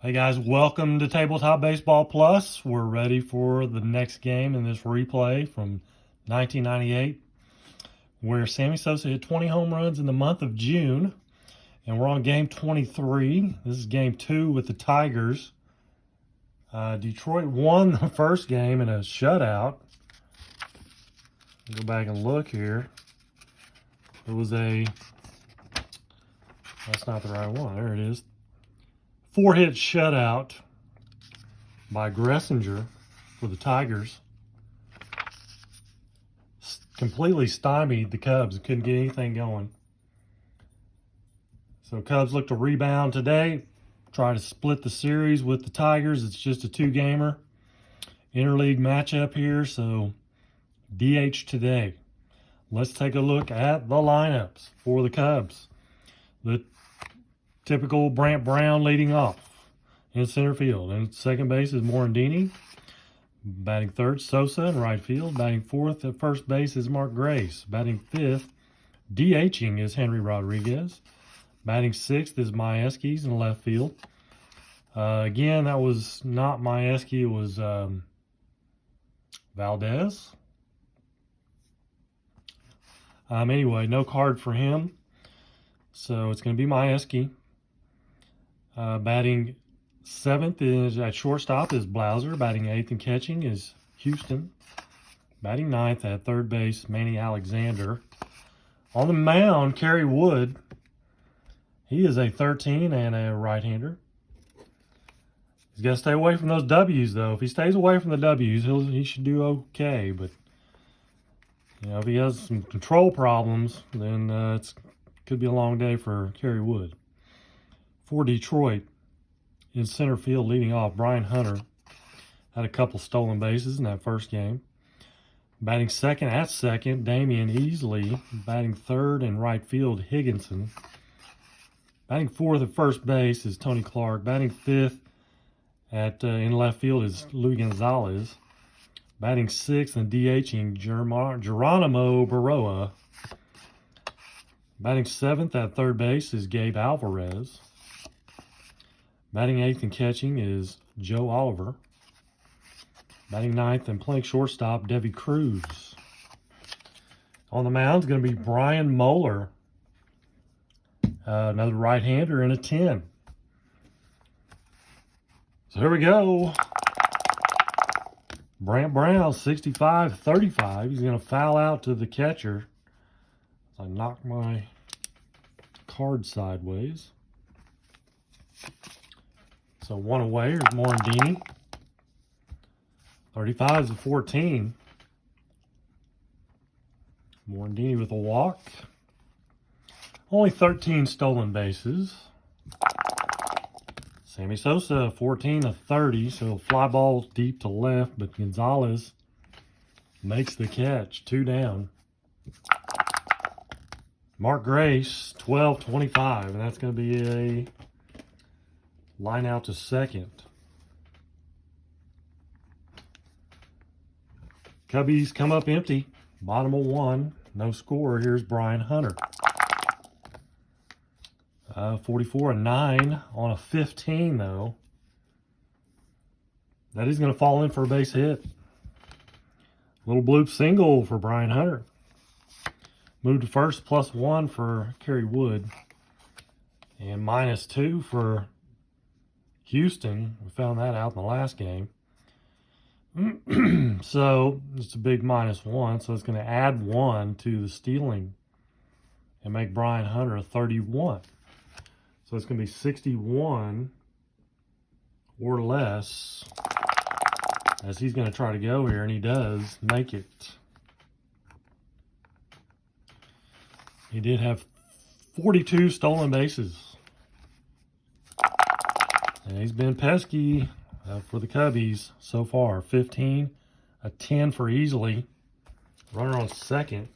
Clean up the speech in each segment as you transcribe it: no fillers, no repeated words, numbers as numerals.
Hey guys, welcome to Tabletop Baseball Plus. We're ready for the next game in this replay from 1998, where Sammy Sosa hit 20 home runs in the month of June. And we're on game 23. This is game 2 with the Tigers. Detroit won the first game in a shutout. Go back and look here. It was that's not the right one. There it is. 4-hit shutout by Gressinger for the Tigers. Completely stymied the Cubs. Couldn't get anything going. So Cubs look to rebound today. Try to split the series with the Tigers. It's just a 2-gamer. Interleague matchup here, so DH today. Let's take a look at the lineups for the Cubs. The typical Brant Brown leading off in center field. And second base is Morandini. Batting third, Sosa in right field. Batting fourth at first base is Mark Grace. Batting fifth, DHing is Henry Rodriguez. Batting sixth is Majewski's in left field. Again, that was not Majewski. It was Valdez. Anyway, no card for him. So it's going to be Majewski. Batting seventh is at shortstop is Blauser. Batting eighth and catching is Houston. Batting ninth at third base, Manny Alexander. On the mound, Kerry Wood. He is a 13 and a right-hander. He's got to stay away from those W's, though. If he stays away from the W's, he should do okay. But if he has some control problems, then it could be a long day for Kerry Wood. For Detroit, in center field leading off, Brian Hunter had a couple stolen bases in that first game. Batting second at second, Damian Easley. Batting third in right field, Higginson. Batting fourth at first base is Tony Clark. Batting fifth in left field is Luis Gonzalez. Batting sixth and DHing, Geronimo Baroa. Batting seventh at third base is Gabe Alvarez. Batting eighth and catching is Joe Oliver. Batting ninth and playing shortstop, Debbie Cruz. On the mound is going to be Brian Moeller, another right-hander and a 10. So here we go. Brant Brown, 65-35. He's going to foul out to the catcher. I knock my card sideways. So one away, here's Morandini. 35 is a 14. Morandini with a walk. Only 13 stolen bases. Sammy Sosa, 14 of 30, so fly ball deep to left, but Gonzalez makes the catch, 2 down. Mark Grace, 12-25, and that's going to be a line out to second. Cubbies come up empty. Bottom of 1. No score. Here's Brian Hunter. 44-9 on a 15, though. That is going to fall in for a base hit. Little bloop single for Brian Hunter. Moved to first, +1 for Kerry Wood. And -2 for Houston. We found that out in the last game. So it's a big -1. So it's going to add 1 to the stealing and make Brian Hunter a 31. So it's going to be 61 or less as he's going to try to go here, and he does make it. He did have 42 stolen bases. And he's been pesky for the Cubbies so far. 15, a 10 for Easley. Runner on second.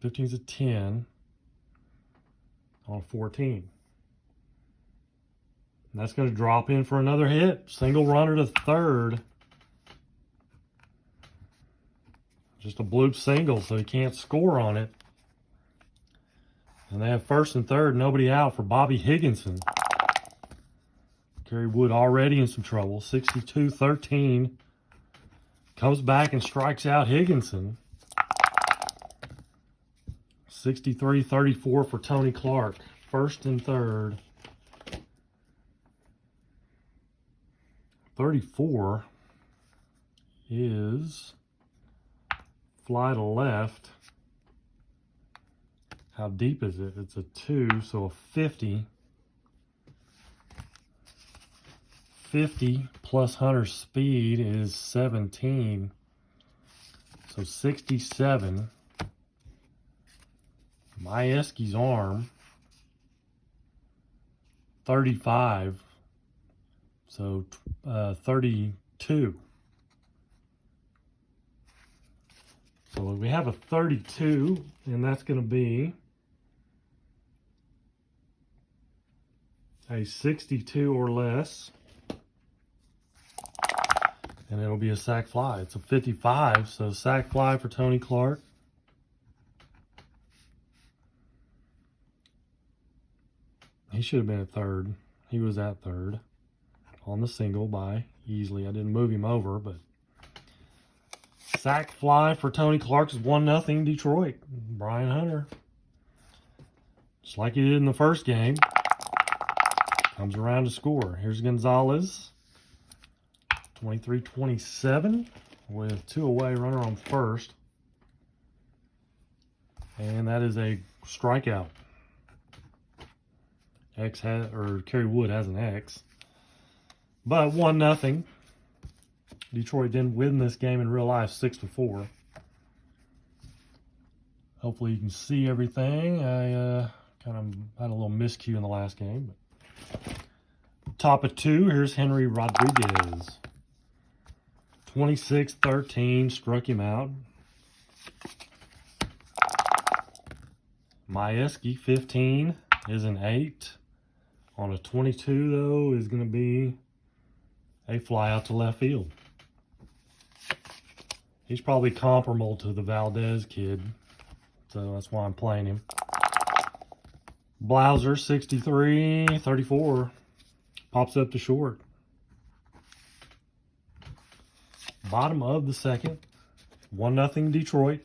15's a 10 on 14. And that's going to drop in for another hit. Single runner to third. Just a bloop single, so he can't score on it. And they have first and third, nobody out for Bobby Higginson. Kerry Wood already in some trouble. 62-13. Comes back and strikes out Higginson. 63-34 for Tony Clark. First and third. 34 is fly to left. How deep is it? It's a 2, so a 50. 50 plus Hunter's speed is 17. So 67. Majewski's arm. 35. So 32. So we have a 32, and that's going to be a 62 or less. And it'll be a sac fly. It's a 55, so sac fly for Tony Clark. He should have been at third. He was at third on the single by easily. I didn't move him over, but sac fly for Tony Clark is 1-0 Detroit. Brian Hunter, just like he did in the first game, comes around to score. Here's Gonzalez. 23-27 with 2 away, runner on first. And that is a strikeout. Kerry Wood has an X. But 1-0. Detroit didn't win this game in real life, 6-4. Hopefully you can see everything. I kind of had a little miscue in the last game. But top of 2, here's Henry Rodriguez. 26-13, struck him out. Majewski, 15, is an 8. On a 22, though, is going to be a fly out to left field. He's probably comparable to the Valdez kid, so that's why I'm playing him. Blauser, 63-34, pops up to short. Bottom of the second, 1-0 Detroit.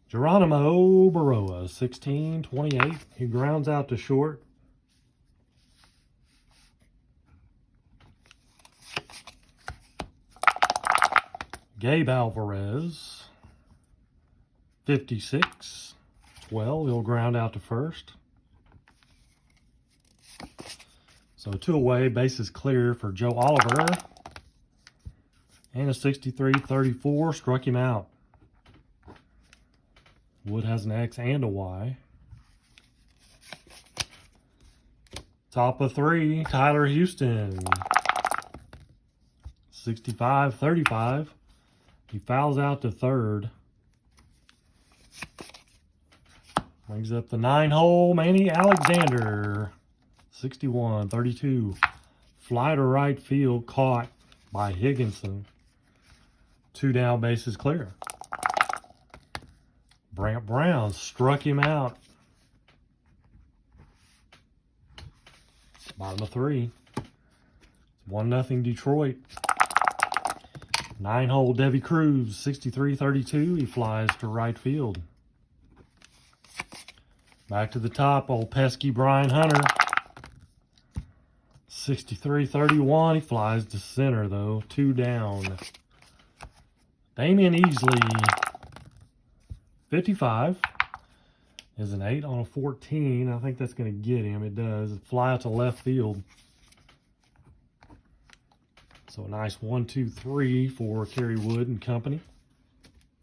Geronimo Baroa, 16-28. He grounds out to short. Gabe Alvarez, 56-12. He'll ground out to first. So 2 away, bases clear for Joe Oliver. And a 63-34, struck him out. Wood has an X and a Y. Top of 3, Tyler Houston. 65-35. He fouls out to third. Brings up the 9-hole, Manny Alexander. 61-32. Fly to right field, caught by Higginson. 2 down, bases clear. Brant Brown struck him out. Bottom of 3. 1-0 Detroit. 9-hole Debbie Cruz, 63-32. He flies to right field. Back to the top, old pesky Brian Hunter. 63-31. He flies to center, though. 2 down. Damian Easley, 55, is an 8 on a 14. I think that's going to get him. It does. Fly out to left field. So a nice 1-2-3 for Kerry Wood and company.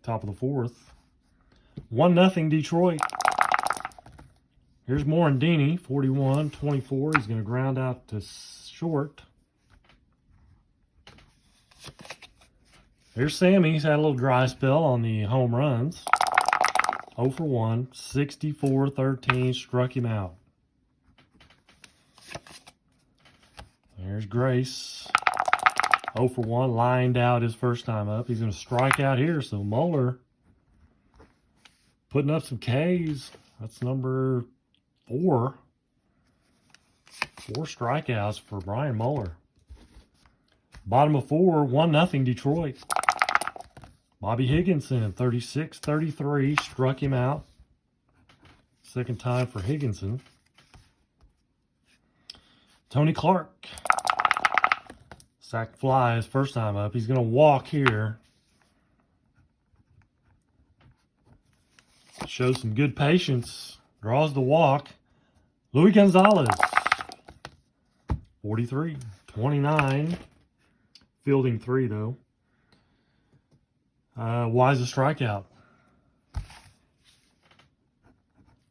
Top of the 4th. 1-0 Detroit. Here's Morandini, 41-24. He's going to ground out to short. Here's Sammy. He's had a little dry spell on the home runs. 0 for 1, 64-13, struck him out. There's Grace. 0 for 1, lined out his first time up. He's going to strike out here, so Muller putting up some Ks. That's number 4. 4 strikeouts for Brian Mueller. Bottom of 4, 1-0 Detroit. Bobby Higginson, 36-33, struck him out. Second time for Higginson. Tony Clark. Sack fly his first time up. He's going to walk here. Shows some good patience. Draws the walk. Luis Gonzalez. 43-29. Fielding 3, though. Why's a strikeout?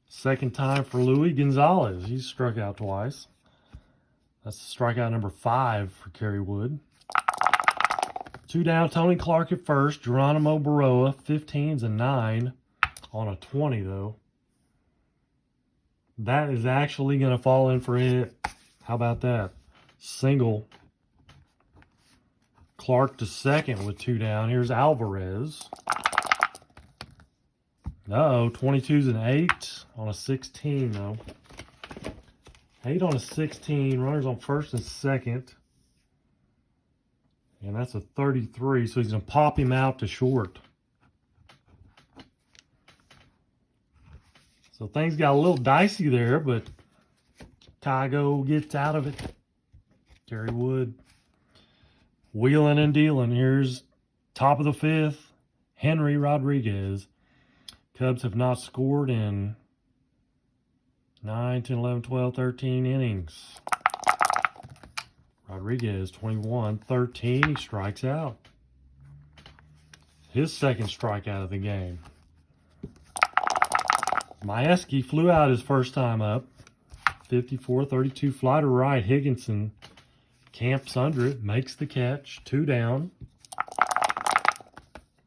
Second time for Luis Gonzalez. He's struck out twice. That's strikeout number 5 for Kerry Wood. 2 down, Tony Clark at first. Geronimo Baroa, 15s and 9 on a 20, though. That is actually going to fall in for a hit. How about that? Single. Clark to second with 2 down. Here's Alvarez. Uh-oh, 22s and 8 on a 16, though. 8 on a 16. Runners on first and second. And that's a 33, so he's going to pop him out to short. So things got a little dicey there, but Kygo gets out of it. Kerry Wood. Wheeling and dealing. Here's top of the 5th. Henry Rodriguez. Cubs have not scored in 9, 10, 11, 12, 13 innings. Rodriguez, 21, 13. He strikes out. His second strikeout of the game. Majewski flew out his first time up. 54-32 fly to right. Higginson camps under it, makes the catch. 2 down.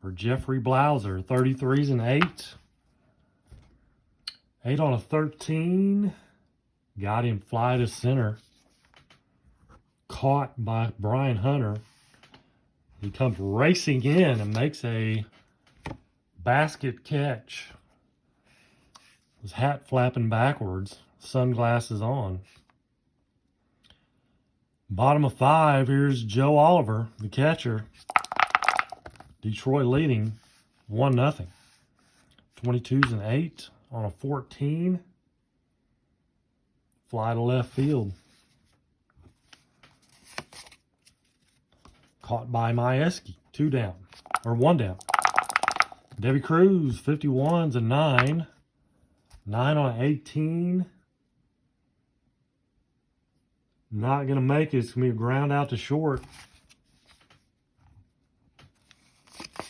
For Jeffrey Blauser, 33s and 8. 8 on a 13. Got him fly to center. Caught by Brian Hunter. He comes racing in and makes a basket catch. His hat flapping backwards, sunglasses on. Bottom of 5, here's Joe Oliver, the catcher. Detroit leading 1-0. 22s and 8 on a 14. Fly to left field. Caught by Majewski. 2 down. Or 1 down. Debbie Cruz, 51s and 9. 9 on 18. Not going to make it. It's going to be a ground out to short.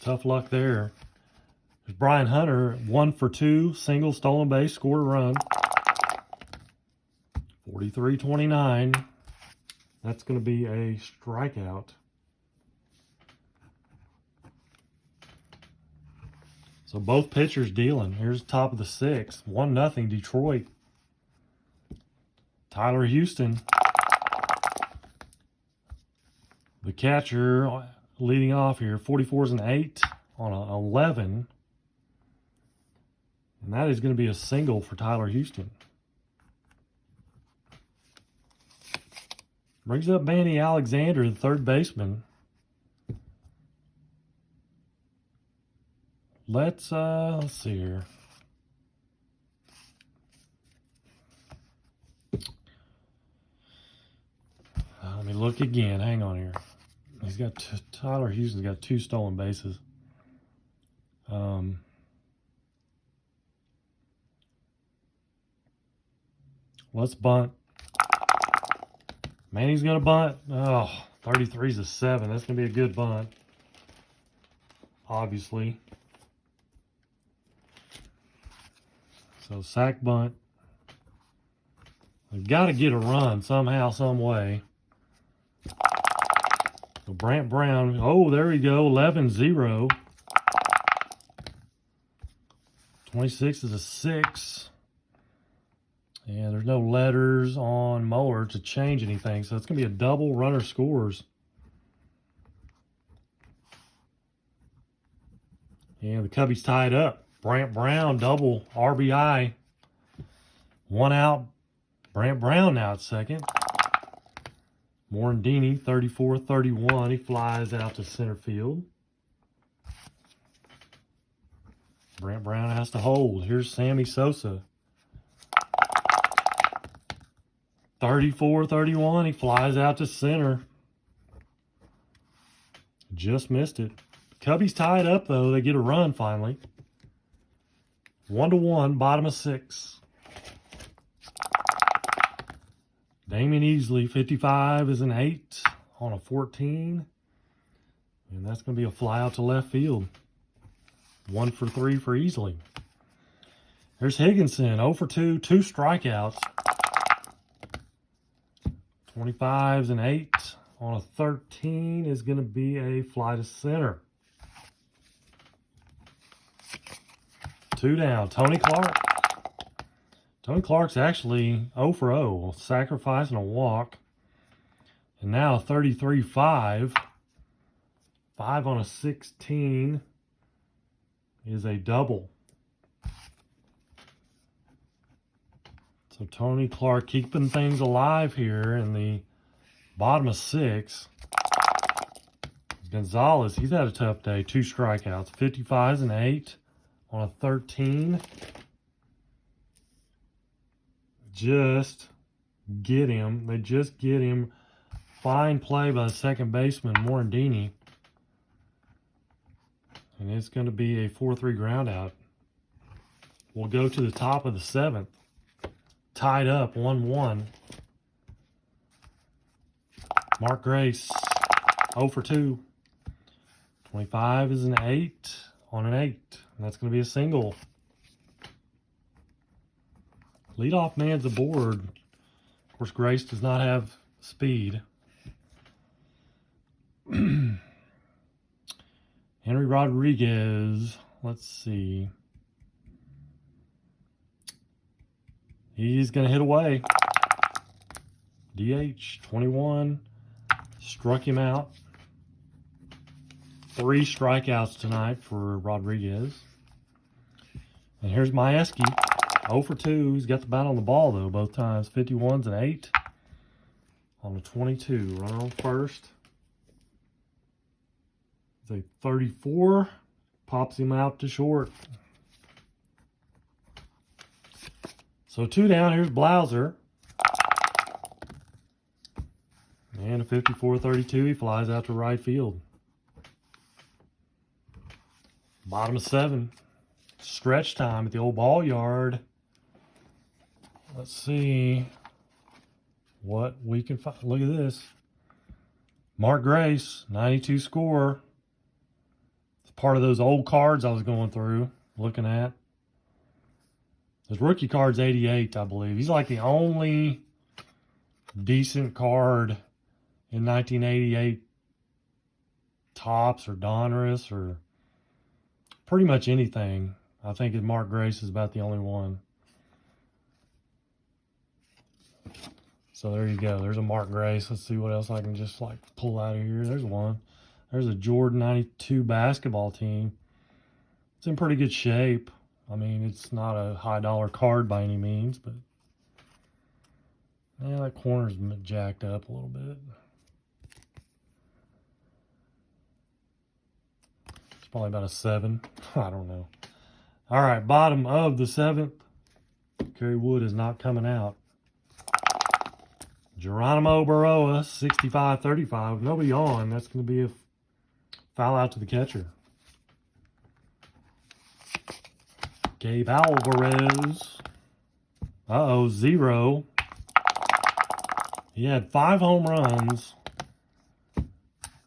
Tough luck there. There's Brian Hunter, 1 for 2. Single, stolen base, scored a run. 43-29. That's going to be a strikeout. So both pitchers dealing. Here's the top of the 6th. 1-0 Detroit. Tyler Houston. The catcher leading off here. 44s and 8 on an 11. And that is going to be a single for Tyler Houston. Brings up Manny Alexander, the third baseman. Let's see here. Let me look again. Hang on here. He's got Tyler Houston's got 2 stolen bases. Let's bunt. Manny's gonna bunt. Oh, 33's a 7. That's gonna be a good bunt. Obviously. So sack bunt. We've got to get a run somehow, some way. So Brant Brown. Oh, there we go. 11-0. 26 is a 6. And there's no letters on Mueller to change anything. So it's going to be a double. Runner scores. And the Cubbies tied up. Brant Brown, double RBI One out. Brant Brown now at second. Morandini, 34-31. He flies out to center field. Brant Brown has to hold. Here's Sammy Sosa. 34-31. He flies out to center. Just missed it. Cubbies tied up, though. They get a run finally. 1-1, bottom of 6. Damon Easley, 55 is an 8 on a 14. And that's going to be a fly out to left field. 1 for 3 for Easley. There's Higginson, 0 for 2, 2 strikeouts. 25's an 8 on a 13 is going to be a fly to center. 2 down. Tony Clark. Tony Clark's actually 0 for 0, a sacrifice and a walk. And now 33-5. 5 on a 16 is a double. So Tony Clark keeping things alive here in the bottom of 6. Gonzalez, he's had a tough day. 2 strikeouts. 55's an 8 on a 13. Just get him. They just get him. Fine play by the second baseman, Morandini. And it's going to be a 4-3 ground out. We'll go to the top of the 7th. Tied up, 1-1. Mark Grace, 0 for 2. 25 is an 8 on an 8. And that's going to be a single. Leadoff man's aboard. Of course, Grace does not have speed. Henry Rodriguez, let's see. He's going to hit away. DH, 21. Struck him out. 3 strikeouts tonight for Rodriguez. And here's Majewski, 0 for 2. He's got the bat on the ball, though, both times. 51's an 8 on the 22. Runner on first. It's a 34. Pops him out to short. So 2 down. Here's Blauser. And a 54-32. He flies out to right field. Bottom of 7. Stretch time at the old ball yard. Let's see what we can find. Look at this. Mark Grace, 92 score. It's part of those old cards I was going through, looking at. His rookie card's 88, I believe. He's like the only decent card in 1988 Topps or Donruss or pretty much anything. I think Mark Grace is about the only one. So there you go. There's a Mark Grace. Let's see what else I can just like pull out of here. There's one. There's a Jordan 92 basketball team. It's in pretty good shape. I mean, it's not a high dollar card by any means, but yeah, that corner's jacked up a little bit. It's probably about a 7. I don't know. All right, bottom of the 7th. Kerry Wood is not coming out. Geronimo Baroa, 65-35. Nobody on. That's going to be a foul out to the catcher. Gabe Alvarez. 0. He had 5 home runs.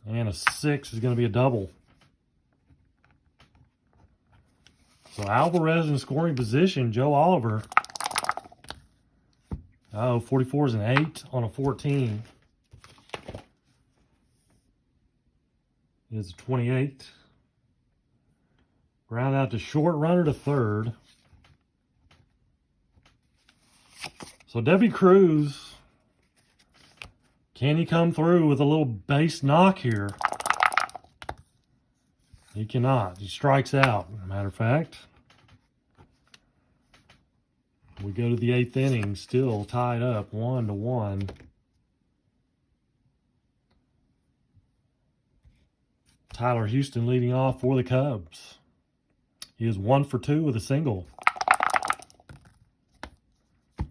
And a 6 is going to be a double. So Alvarez in scoring position. Joe Oliver. 44 is an 8 on a 14. Is a 28. Ground out to short, runner to third. So Debbie Cruz, can he come through with a little base knock here? He cannot. He strikes out, matter of fact. We go to the 8th inning, still tied up 1-1. Tyler Houston leading off for the Cubs. He is 1 for 2 with a single.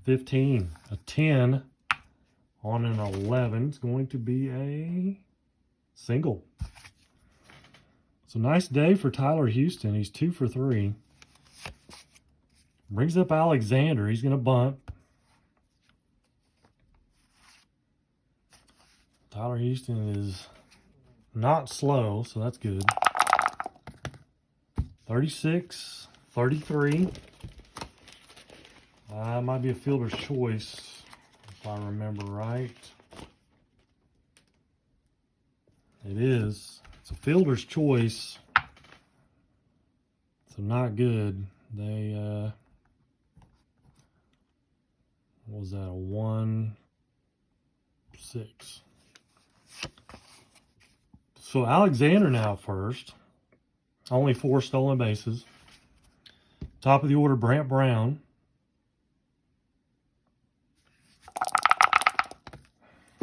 15, a 10 on an 11 is going to be a single. So nice day for Tyler Houston. He's 2 for 3. Brings up Alexander. He's going to bunt. Tyler Houston is not slow, so that's good. 36, 33. Might be a fielder's choice, if I remember right. It is. It's a fielder's choice. So not good. They, what was that, a 1-6. So Alexander now first. Only 4 stolen bases. Top of the order, Brant Brown.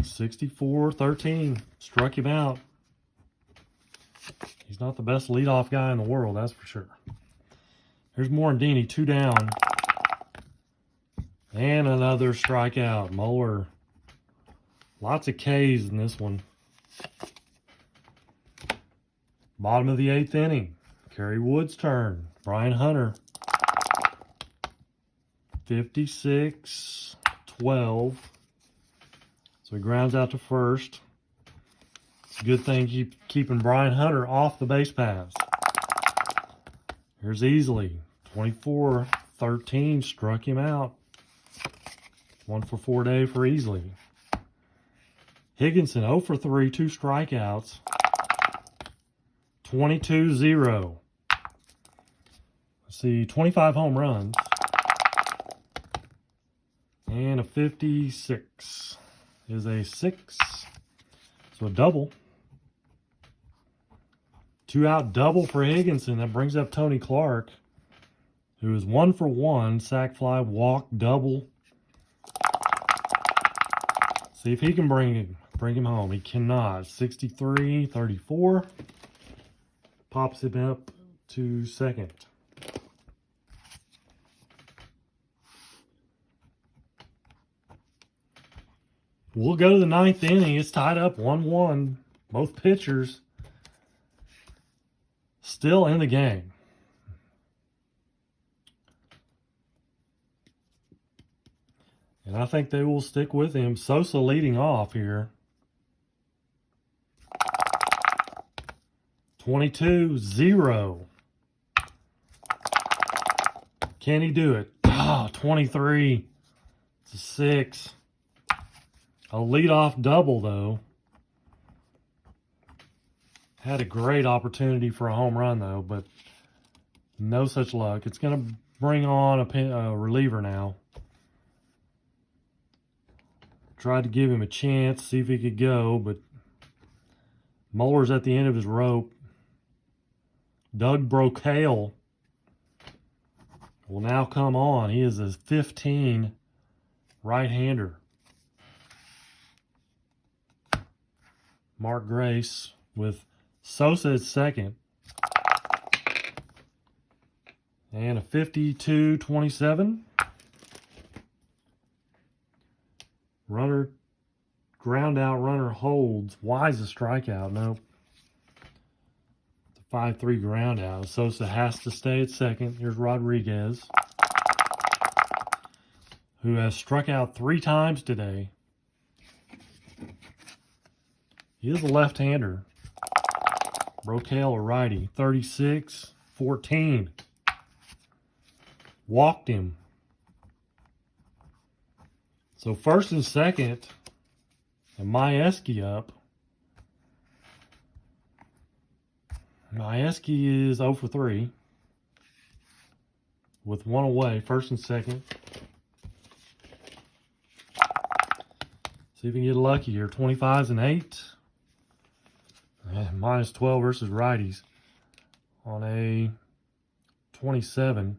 64-13. Struck him out. He's not the best leadoff guy in the world, that's for sure. Here's Morandini, 2 down. And another strikeout. Muller. Lots of Ks in this one. Bottom of the 8th inning. Kerry Wood's turn. Brian Hunter. 56-12. So he grounds out to first. It's a good thing keeping Brian Hunter off the base paths. Here's Easley. 24-13. Struck him out. 1 for 4 day for Easley. Higginson 0 for 3. 2 strikeouts. 22-0. Let's see, 25 home runs. And a 56 is a 6. So a double. 2-out double for Higginson. That brings up Tony Clark, who is 1 for 1. Sac fly, walk, double. See if he can bring him home. He cannot. 63-34. Pops him up to second. We'll go to the 9th inning. It's tied up 1-1. Both pitchers still in the game. And I think they will stick with him. Sosa leading off here. 22-0. Can he do it? 23. It's a 6. A leadoff double, though. Had a great opportunity for a home run, though, but no such luck. It's going to bring on a reliever now. Tried to give him a chance, see if he could go, but Muller's at the end of his rope. Doug Brocale will now come on. He is a 15 right-hander. Mark Grace with Sosa at second. And a 52-27. Runner, ground out, runner holds. Wise a strikeout. Nope. 5-3 ground out. Sosa has to stay at second. Here's Rodriguez, who has struck out 3 times today. He is a left-hander. Brocale, a righty. 36-14. Walked him. So first and second, and Majewski up. Majewski is 0 for 3 with 1 away, first and second. See if we can get lucky here. 25s and 8. Minus 12 versus righties on a 27.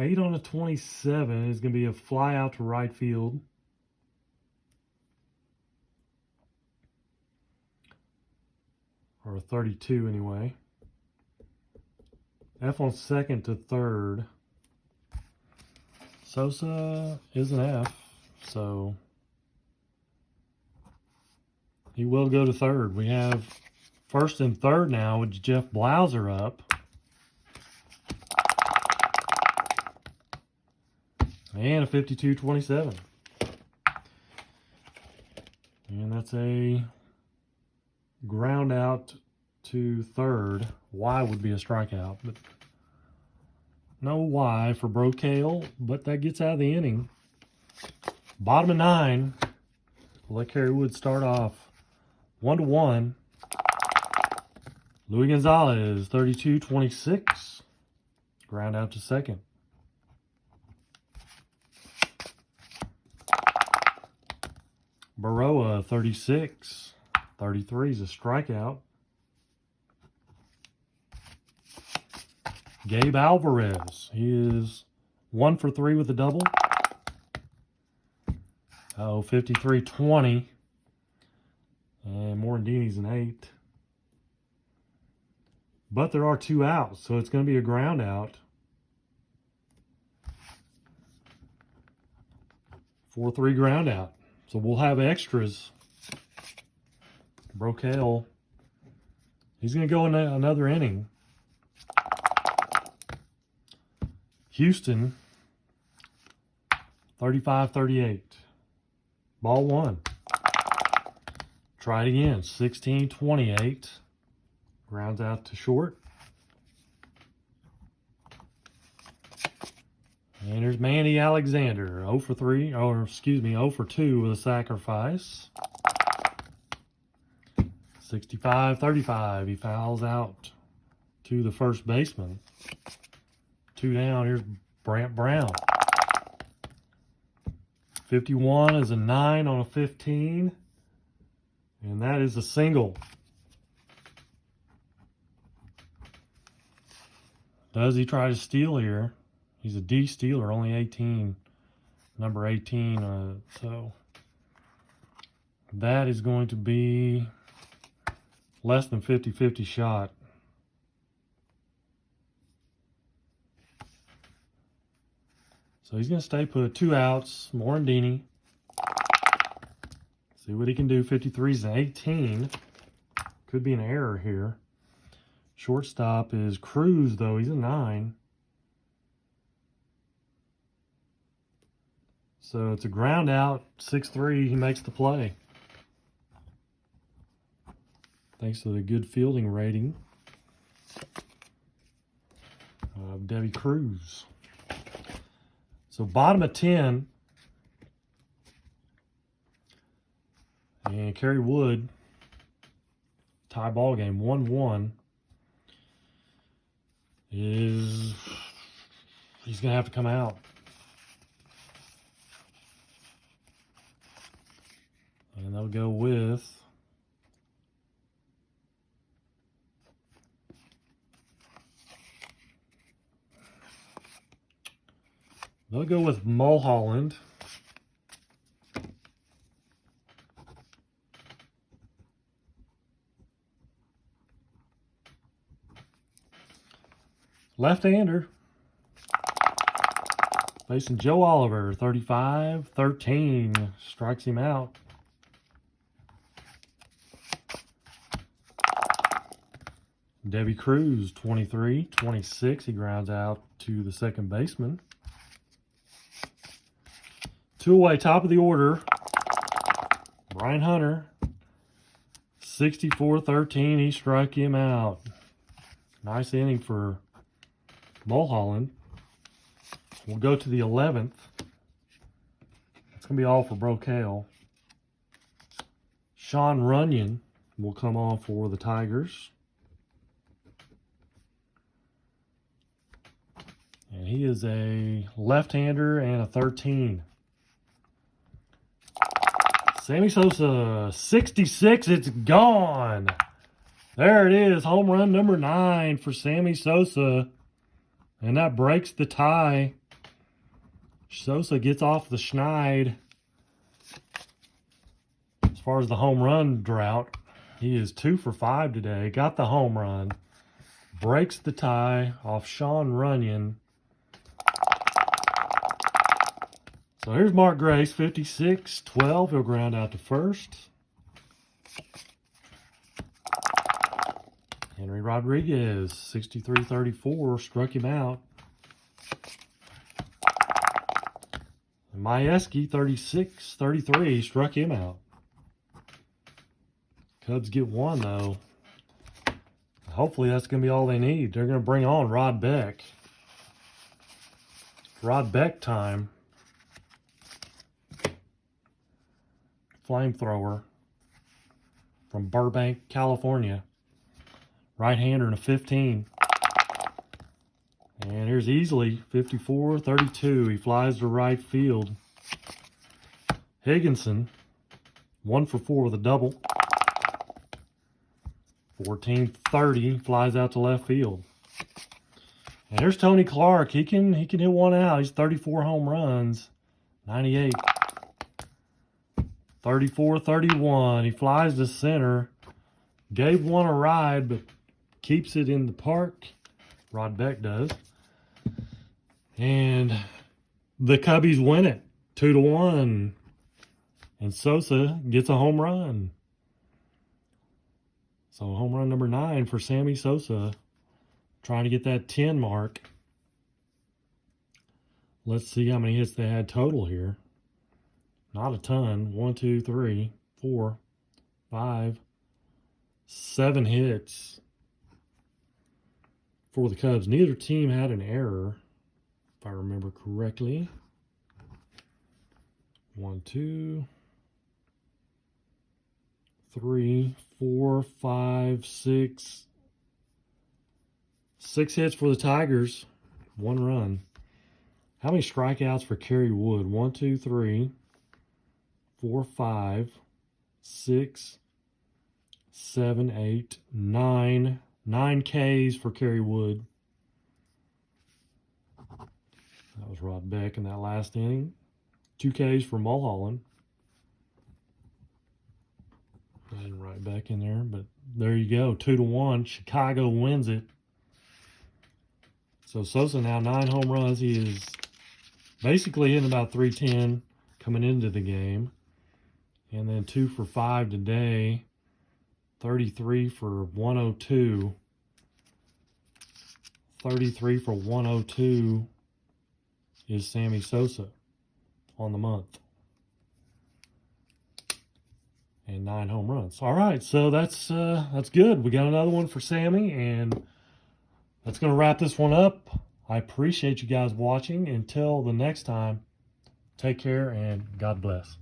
8 on a 27 is going to be a fly out to right field. Or a 32 anyway. F on second to third. Sosa is an F, so he will go to third. We have first and third now with Jeff Blauser up. And a 52-27. And that's a ground out to third. Y would be a strikeout, but no Y for Brocale, but that gets out of the inning. Bottom of 9. We'll let Kerry Wood start off 1-1. Luis Gonzalez, 32-26. Ground out to second. Baroa, 36. 33 is a strikeout. Gabe Alvarez, he is 1 for 3 with a double. 53-20. And Morandini's an 8. But there are 2 outs, so it's going to be a ground out. 4-3 ground out. So we'll have extras. Brocale, he's going to go in another inning. Houston, 35-38. Ball 1. Try it again. 16-28. Grounds out to short. And there's Manny Alexander, 0 for 3, or excuse me, 0 for 2 with a sacrifice. 65-35. He fouls out to the first baseman. 2 down. Here's Brant Brown. 51 is a 9 on a 15. And that is a single. Does he try to steal here? He's a D stealer, only 18. Number 18. So that is going to be less than 50-50 shot. So he's going to stay put. 2 outs. Morandini. See what he can do. 53 is an 18. Could be an error here. Shortstop is Cruz, though. He's a 9. So it's a ground out. 6-3. He makes the play. Thanks to the good fielding rating of Debbie Cruz. So bottom of 10. And Kerry Wood, tie ball game, 1-1. He's going to have to come out. And they'll go with Mulholland. Left-hander. Facing Joe Oliver, 35-13. Strikes him out. Debbie Cruz, 23-26. He grounds out to the second baseman. 2 away, top of the order. Brian Hunter, 64-13. He struck him out. Nice inning for Mulholland. We'll go to the 11th. It's going to be all for Brocale. Sean Runyon will come on for the Tigers. And he is a left-hander and a 13. Sammy Sosa, 66. It's gone. There it is. Home run number 9 for Sammy Sosa. And that breaks the tie Sosa gets off the schneid. As far as the home run drought, he is 2 for 5 today. Got the home run. Breaks the tie off Sean Runyon. So here's Mark Grace, 56-12. He'll ground out to first. Henry Rodriguez, 63-34, struck him out. And Majewski, 36-33, struck him out. Cubs get one, though. Hopefully that's going to be all they need. They're going to bring on Rod Beck. Rod Beck time. Flamethrower from Burbank, California. Right-hander in a 15. And here's Easley, 54-32. He flies to right field. Higginson, 1 for 4 with a double. 14-30, flies out to left field. And here's Tony Clark. He can hit one out. He's 34 home runs. 98. 34-31. He flies to center. Gave one a ride, but keeps it in the park. Rod Beck does. And the Cubbies win it 2-1. And Sosa gets a home run. So home run number 9 for Sammy Sosa. Trying to get that 10 mark. Let's see how many hits they had total here. Not a ton. 1, 2, 3, 4, 5, 7 hits for the Cubs. Neither team had an error, if I remember correctly. 1, 2, 3, 4, 5, 6. 6 hits for the Tigers. 1 run. How many strikeouts for Kerry Wood? 1, 2, 3, 4, 5, 6, 7, 8, 9. 9 Ks for Kerry Wood. That was Rod Beck in that last inning. 2 Ks for Mulholland. I didn't write back in there, but there you go. 2-1. Chicago wins it. So Sosa now 9 home runs. He is basically hitting about 310 coming into the game. And then 2 for 5 today. 33 for 102. 33 for 102 is Sammy Sosa on the month. And 9 home runs. All right, so that's good. We got another one for Sammy, and that's going to wrap this one up. I appreciate you guys watching. Until the next time, take care and God bless.